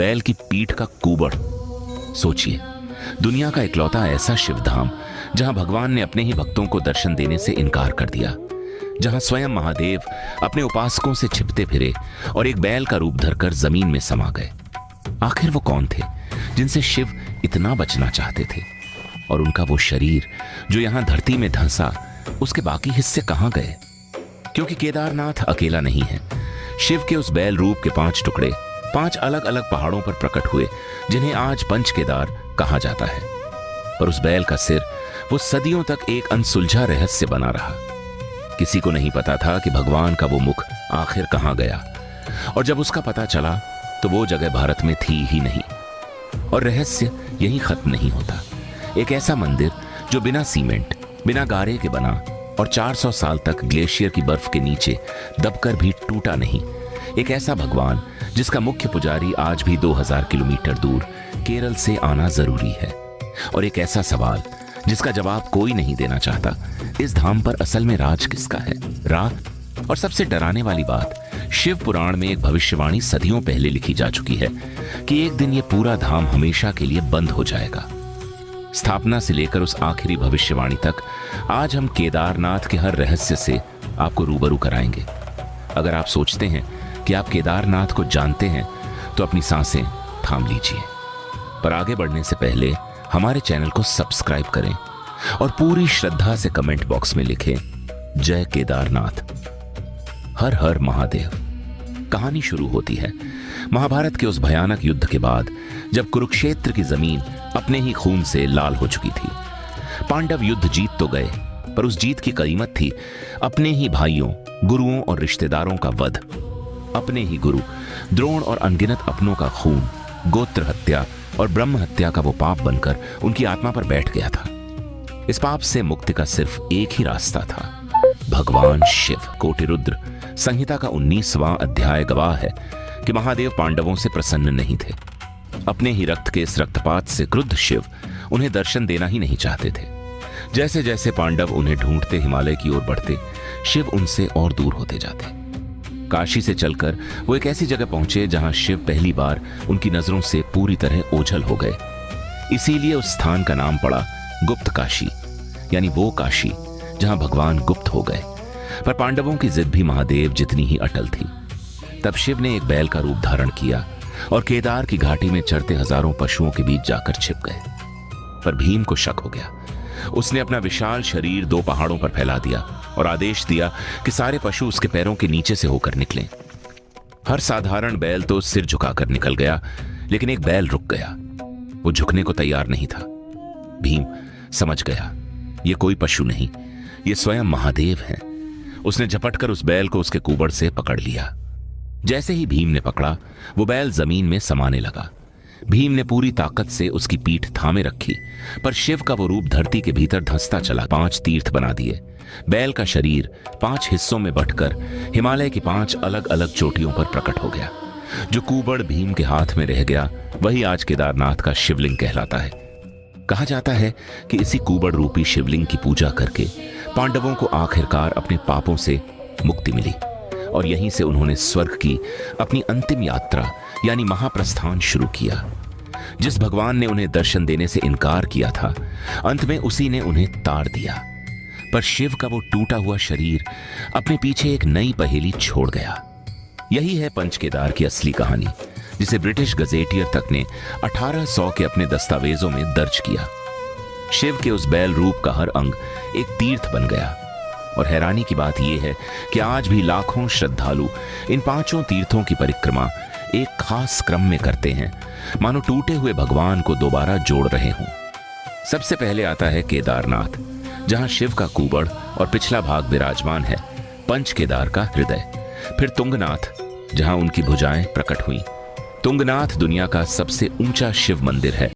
बैल की पीठ का कुबड़। सोचिए, दुनिया का इकलौता ऐसा शिवधाम जहां भगवान ने अपने ही भक्तों को दर्शन देने से इनकार कर दिया, जहां स्वयं महादेव अपने उपासकों से छिपते फिरे और एक बैल का रूप धरकर जमीन में समा गए। आखिर वो कौन थे जिनसे शिव इतना बचना चाहते थे? और उनका वो शरीर जो यहां धरती में धंसा, उसके बाकी हिस्से कहां गए? क्योंकि केदारनाथ अकेला नहीं है। शिव के उस बैल रूप के 5 टुकड़े 5 अलग अलग पहाड़ों पर प्रकट हुए, जिन्हें आज पंच केदार कहा जाता है। पर उस बैल का सिर वो सदियों तक एक अनसुलझा रहस्य बना रहा। किसी को नहीं पता था कि भगवान का वो मुख आखिर कहां गया, और जब उसका पता चला तो वो जगह भारत में थी ही नहीं। और रहस्य यहीं खत्म नहीं होता। एक ऐसा मंदिर जो बिना सीमेंट, बिना गारे के बना और 400 साल तक ग्लेशियर की बर्फ के नीचे दबकर भी टूटा नहीं। एक ऐसा भगवान जिसका मुख्य पुजारी आज भी 2000 किलोमीटर दूर केरल से आना जरूरी है। और एक ऐसा सवाल जिसका जवाब कोई नहीं देना चाहता, इस धाम पर असल में राज किसका है? रात। और सबसे डराने वाली बात, शिव पुराण में एक भविष्यवाणी सदियों पहले लिखी जा चुकी है कि एक दिन यह पूरा धाम हमेशा के लिए बंद हो जाएगा। स्थापना से लेकर उस आखिरी भविष्यवाणी तक आज हम केदारनाथ के हर रहस्य से आपको रूबरू कराएंगे। अगर आप सोचते हैं कि आप केदारनाथ को जानते हैं तो अपनी सांसें थाम लीजिए। पर आगे बढ़ने से पहले हमारे चैनल को सब्सक्राइब करें और पूरी श्रद्धा से कमेंट बॉक्स में लिखें, जय केदारनाथ, हर हर महादेव। कहानी शुरू होती है महाभारत के उस भयानक युद्ध के बाद, जब कुरुक्षेत्र की जमीन अपने ही खून से लाल हो चुकी थी। पांडव युद्ध जीत तो गए, पर उस जीत की कीमत थी अपने ही भाइयों, गुरुओं और रिश्तेदारों का वध। अपने ही गुरु द्रोण और अनगिनत अपनों का खून, गोत्र हत्या और ब्रह्म हत्या का वो पाप बनकर उनकी आत्मा पर बैठ गया था। इस पाप से मुक्ति का सिर्फ एक ही रास्ता था, भगवान शिव। कोटिरुद्र संहिता का 19वां अध्याय गवाह है कि महादेव पांडवों से प्रसन्न नहीं थे। अपने ही रक्त के इस रक्तपात से क्रुद्ध शिव उन्हें दर्शन देना ही नहीं चाहते थे। जैसे जैसे पांडव उन्हें ढूंढते हिमालय की ओर बढ़ते, शिव उनसे और दूर होते जाते। काशी से चलकर वो एक ऐसी जगह पहुंचे जहां शिव पहली बार उनकी नजरों से पूरी तरह ओझल हो गए। इसीलिए उस स्थान का नाम पड़ा गुप्त काशी, यानी वो काशी जहां भगवान गुप्त हो गए। पर पांडवों की जिद भी महादेव जितनी ही अटल थी। तब शिव ने एक बैल का रूप धारण किया और केदार की घाटी में चरते हजारों पशुओं के बीच जाकर छिप गए। पर भीम को शक हो गया। उसने अपना विशाल शरीर 2 पहाड़ों पर फैला दिया और आदेश दिया कि सारे पशु उसके पैरों के नीचे से होकर निकलें। हर साधारण बैल तो सिर झुकाकर निकल गया, लेकिन एक बैल रुक गया। वो झुकने को तैयार नहीं था। भीम समझ गया, ये कोई पशु नहीं, ये स्वयं महादेव हैं। उसने झपटकर उस बैल को उसके कुबड़ से पकड़ लिया। जैसे ही भीम ने पकड़ा, वो बैल जमीन में समाने लगा। भीम ने पूरी ताकत से उसकी पीठ थामे रखी, पर शिव का वो रूप धरती के भीतर धंसता चला। 5 तीर्थ बना दिए। बैल का शरीर 5 हिस्सों में बंटकर हिमालय की 5 अलग अलग चोटियों पर प्रकट हो गया। जो कुबड़ भीम के हाथ में रह गया, वही आज केदारनाथ का शिवलिंग कहलाता है। कहा जाता है कि इसी कुबड़ रूपी शिवलिंग की पूजा करके पांडवों को आखिरकार अपने पापों से मुक्ति मिली, और यहीं से उन्होंने स्वर्ग की अपनी अंतिम यात्रा यानी महाप्रस्थान शुरू किया। जिस भगवान ने उन्हें दर्शन देने से इनकार किया था, अंत में उसी ने उन्हें तार दिया। पर शिव का वो टूटा हुआ शरीर अपने पीछे एक नई पहेली छोड़ गया। यही है पंच केदार की असली कहानी, जिसे ब्रिटिश गजेटियर तक ने 1800 के अपने दस्तावेजों में दर्ज किया। शिव के उस बैल रूप का हर अंग एक तीर्थ बन गया। और हैरानी की बात यह है कि आज भी लाखों श्रद्धालु इन 5 तीर्थों की परिक्रमा एक खास क्रम में करते हैं, मानो टूटे हुए भगवान को दोबारा जोड़ रहे हों। सबसे पहले आता है केदारनाथ, जहां शिव का कुबड़ और पिछला भाग विराजमान है, पंच केदार का हृदय। फिर तुंगनाथ, जहां उनकी भुजाएं प्रकट हुई। तुंगनाथ दुनिया का सबसे ऊंचा शिव मंदिर है